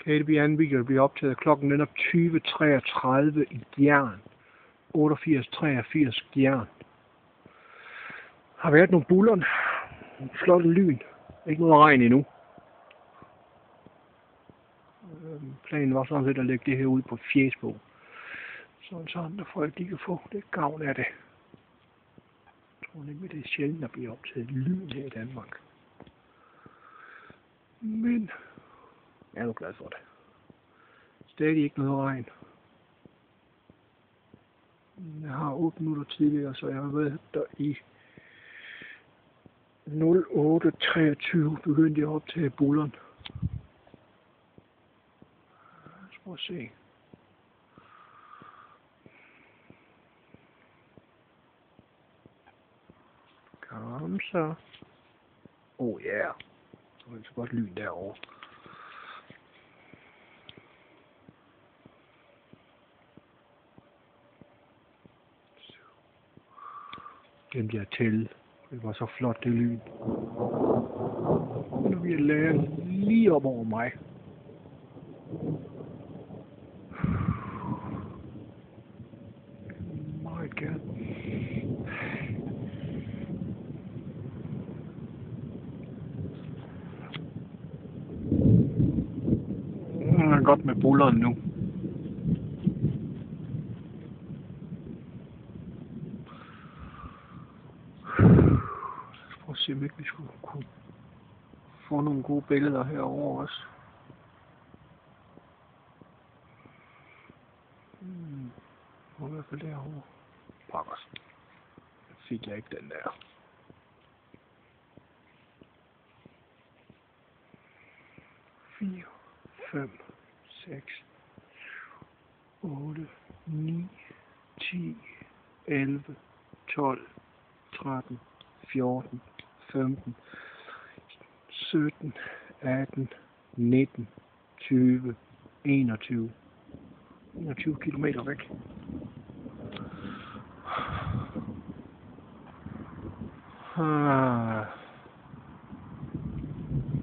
Kan det anviser bliver optaget klokken den er 20:33 i Gjern. 88:83 Gjern. Har været nogle buller. Flot lyn. Ikke noget regn endnu. Planen var sådan set at lægge det her ud på Fjesbo. Så andre folk de kan få det gavn af det. Jeg tror nemlig det er sjældent at blive optaget lyn her i Danmark. Men jeg er nu glad for det. Stadig ikke noget regn. Jeg har 8 minutter tidligere, så jeg har været der i 08:23 begyndte jeg op til bulleren. Lad os se. Kom så. Oh ja. Yeah. Så er det så godt lyn derovre. Glemte jeg at tælle. Det var så flot det lyn. Nu vil jeg lade lige op over mig. Meget gerne. Det er godt med bulleren nu. Prøv at se, om ikke vi skulle kunne få nogle gode billeder herovre også. Og i hvert fald derovre. Pokkers. Fik jeg ikke den der. Fire, 5, 6, 8, 9, 10, 11, 12, 13, 14, 15, 17, 18, 19, 20, 21. 21 kilometer væk.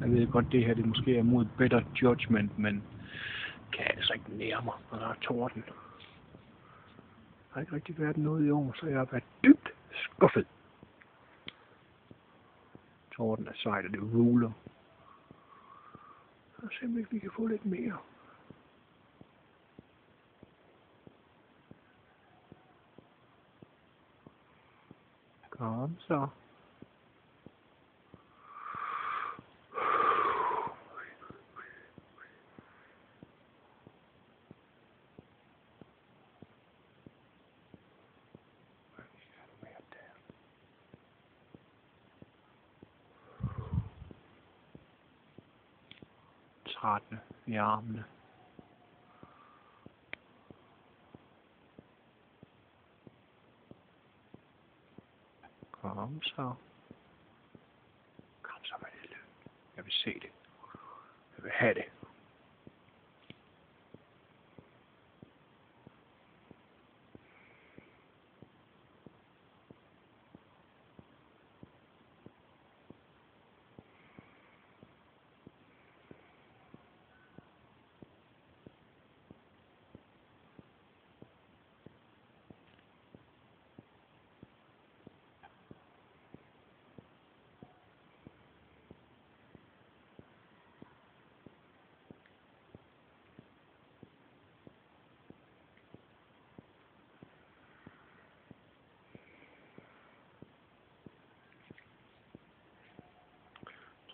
Jeg ved godt, det her det måske er mod better judgment, men kan altså ikke nære mig, når der er torden. Der har ikke rigtig været noget i år, så jeg har været dybt skuffet. Torden er sejt, og det ruler. Så simpelthen vi kan få lidt mere. Kom så. Trættende i armene. Kom så. Kom så med det lyd. Jeg vil se det. Jeg vil have det.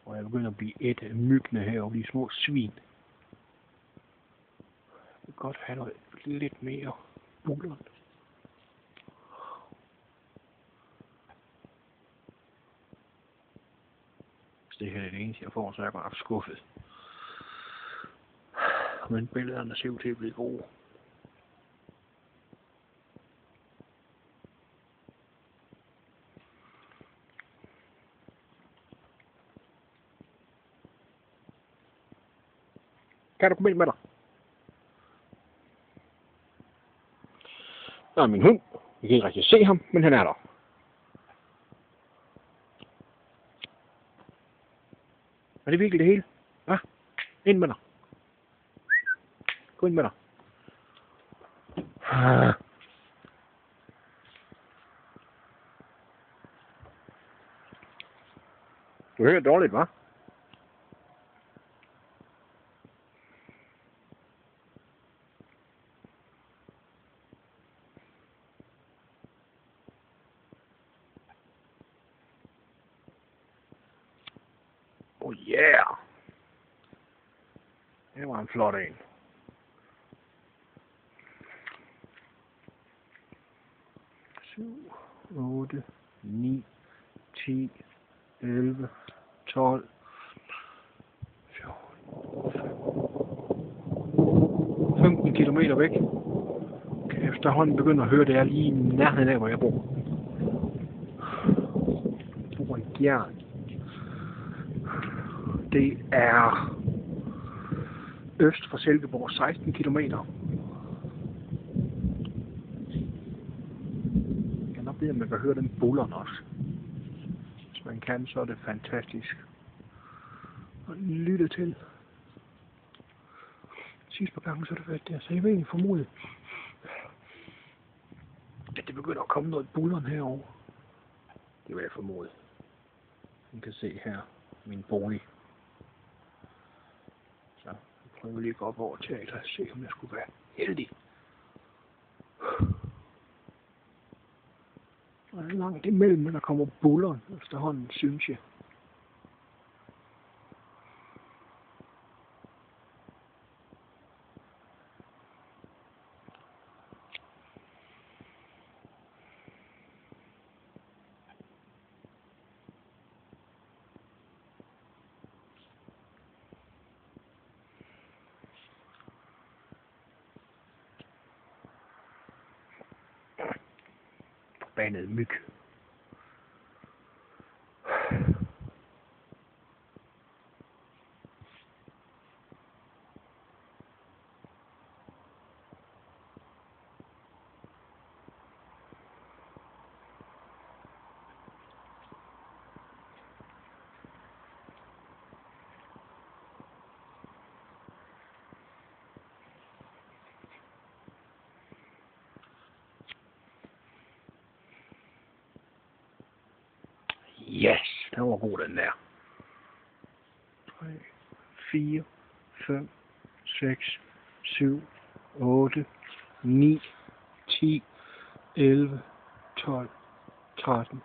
Og jeg begynder at blive et af myggene herovre, de små svin. Jeg vil godt have noget lidt mere buller. Hvis det her er det eneste, jeg får, så er jeg godt skuffet. Men billederne ser ud til at blive gode. Kan du komme ind med dig? Der er min hund. Jeg kan ikke rigtig se ham, men han er der. Er det virkelig det hele? Hva? Ind med dig. Gå ind med dig. Du hører dårligt, hva'? Oh yeah! Det var en flot en. Syv, 8, 9, 10, 11, 12, 14, 15 kilometer væk. Kan jeg efterhånden begynde at høre, det er lige i nærheden af, hvor jeg bor. Jeg bor i Gjern. Det er øst for Silkeborg, 16 kilometer. Jeg kan nok vide, at man kan høre den bullerne også. Hvis man kan, så er det fantastisk at lytte til. Sidste par gange, så er det været der, så jeg vil egentlig formode, at det begynder at komme noget bullerne herovre. Det vil jeg formode. Man kan se her min bolig. Så jeg prøver lige at gå op over teateret og se, om jeg skulle være heldig. Og det er langt imellem, når der kommer bullerne efterhånden, synes jeg. Forbandet myg. Yes, den var god, den der. 3, 4, 5, 6, 7, 8, 9, 10, 11, 12, 13,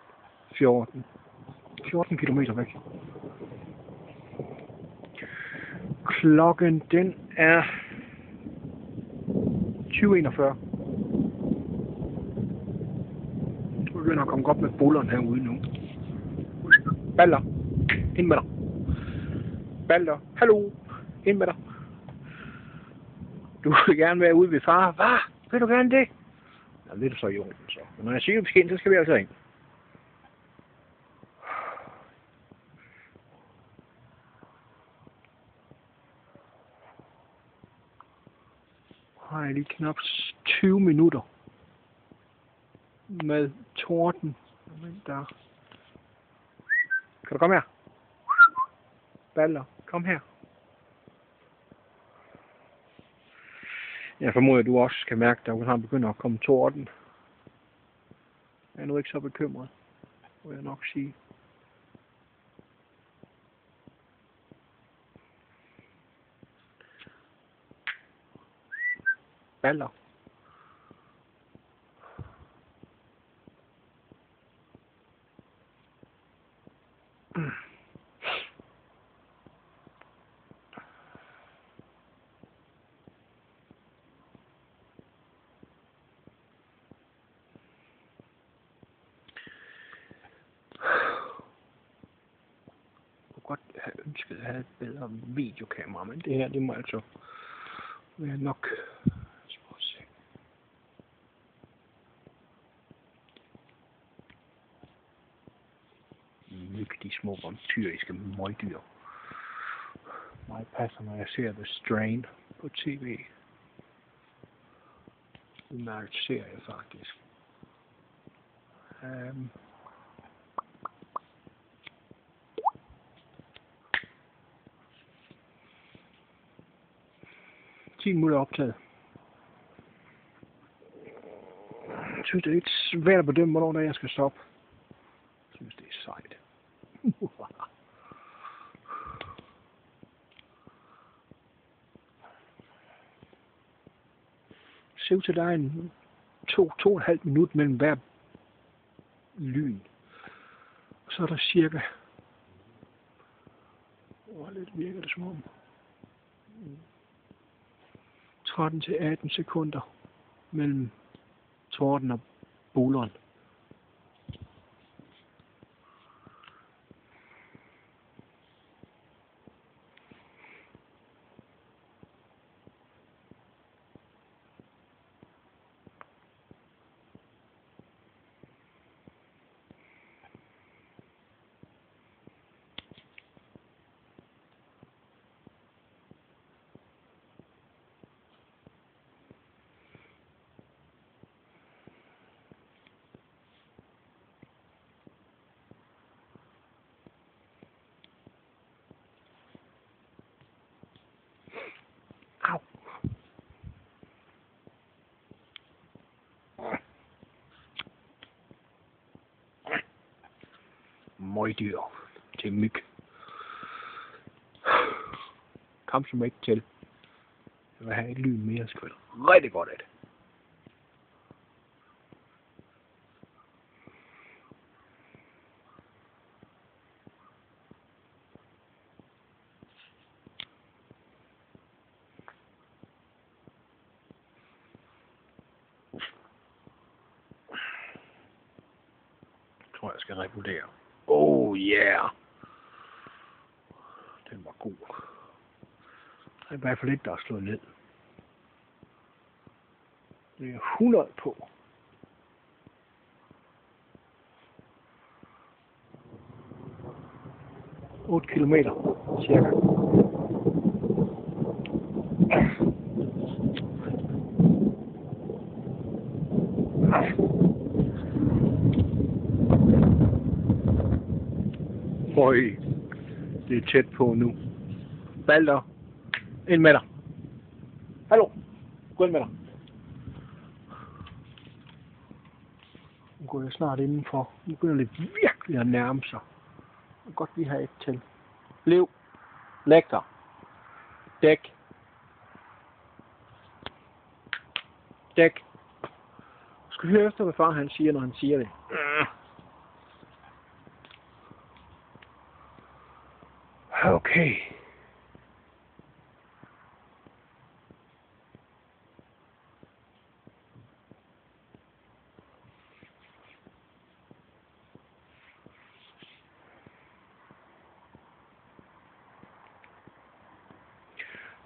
14. 14 kilometer væk. Klokken, den er 20:41. Nu begynder at komme godt med bullerne herude nu. Balder, ind med dig. Balder, hallo, ind med dig. Du vil gerne være ude ved far. Hvad? Vil du gerne det? Ja, det er så i orden, så. Men når jeg siger, vi skal ind, så skal vi altså ind. Har jeg lige knap 20 minutter med torden. Der. Kan du komme her? Balder, kom her. Jeg formoder, at du også kan mærke, at der begynder at komme torden. Jeg er nu ikke så bekymret, vil jeg nok sige. Balder. Godt have ønsket at have et bedre videokamera, men det her, det må altså være nok. Myg, de små vampyriske møgdyr. Meget passer, når jeg ser The Strain på tv. Udmærket serie, faktisk. 10 minutter optaget. Jeg synes, det er lidt svært at bedømme, hvornår der jeg skal stoppe. Jeg synes, det er sejt. Se til, der er en 2,5 minut mellem hver lyn. Så er der cirka... lidt virker det som om. 13 til 18 sekunder mellem torden og bulleren. Møgdyr til myg. Kom som ikke til. Jeg vil have et lyn mere, skal være rigtig godt af det. Jeg tror, jeg skal revurdere. Oh yeah! Den var god. Der er i hvert fald ikke, der er slået ned. Det er 100 på. – 8 kilometer, cirka. Øj, det er tæt på nu. Balder, ind med dig. Hallo, gå ind med dig. Nu går jeg snart indenfor. Nu begynder det virkelig at nærme sig. Jeg kan godt lige have et til. Lev. Læg dig. Dæk. Dæk. Du skal høre efter, hvad far han siger, når han siger det. Okay.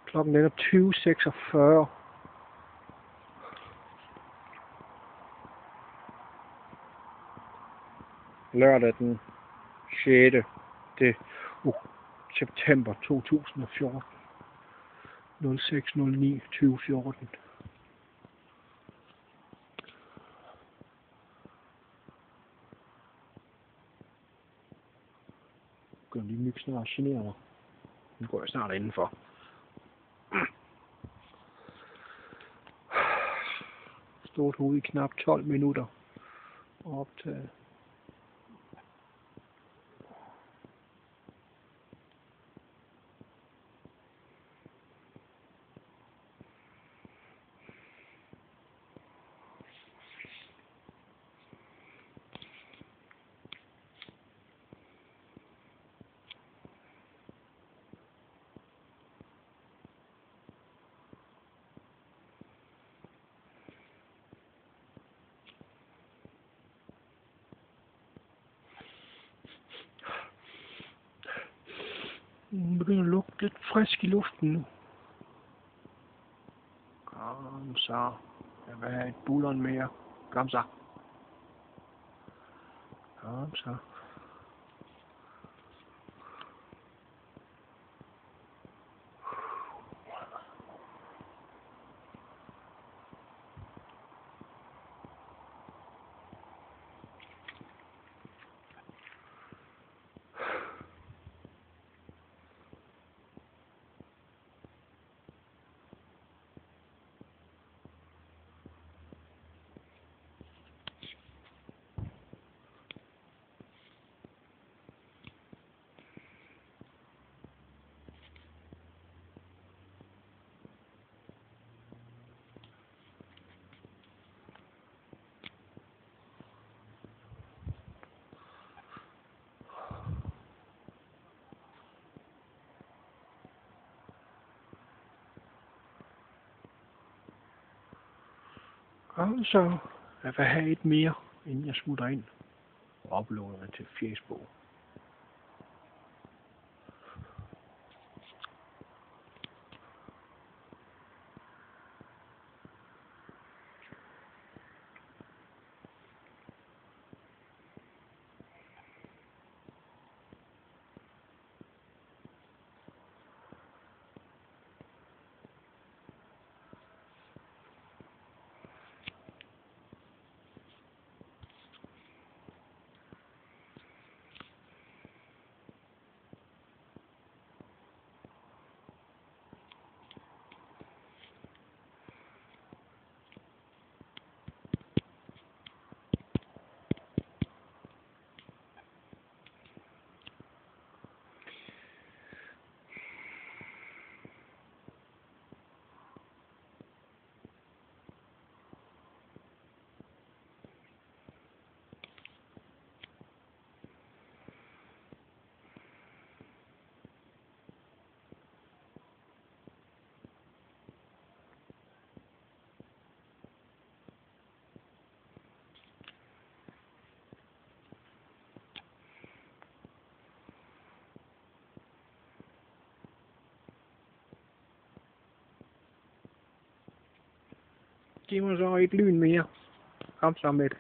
Klokken er 20:46. Lørdag den 6. september 2014. 06.09.2014. Gør de myg snart genere mig. Nu går jeg snart indenfor. Stort hoved i knap 12 minutter. Og optaget. Den begynder at lugte lidt frisk i luften nu. Kom så. Jeg vil have et bulleren mere. Kom så. Kom så. Og så jeg vil have et mere, inden jeg smutter ind og uploader til Facebook. Giv mig så et lyn mere. Kom så med det.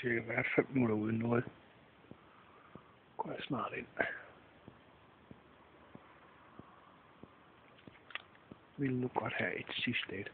Cirka hvert 5 minutter uden noget. Går jeg snart ind. Vil nu godt have et sidste et.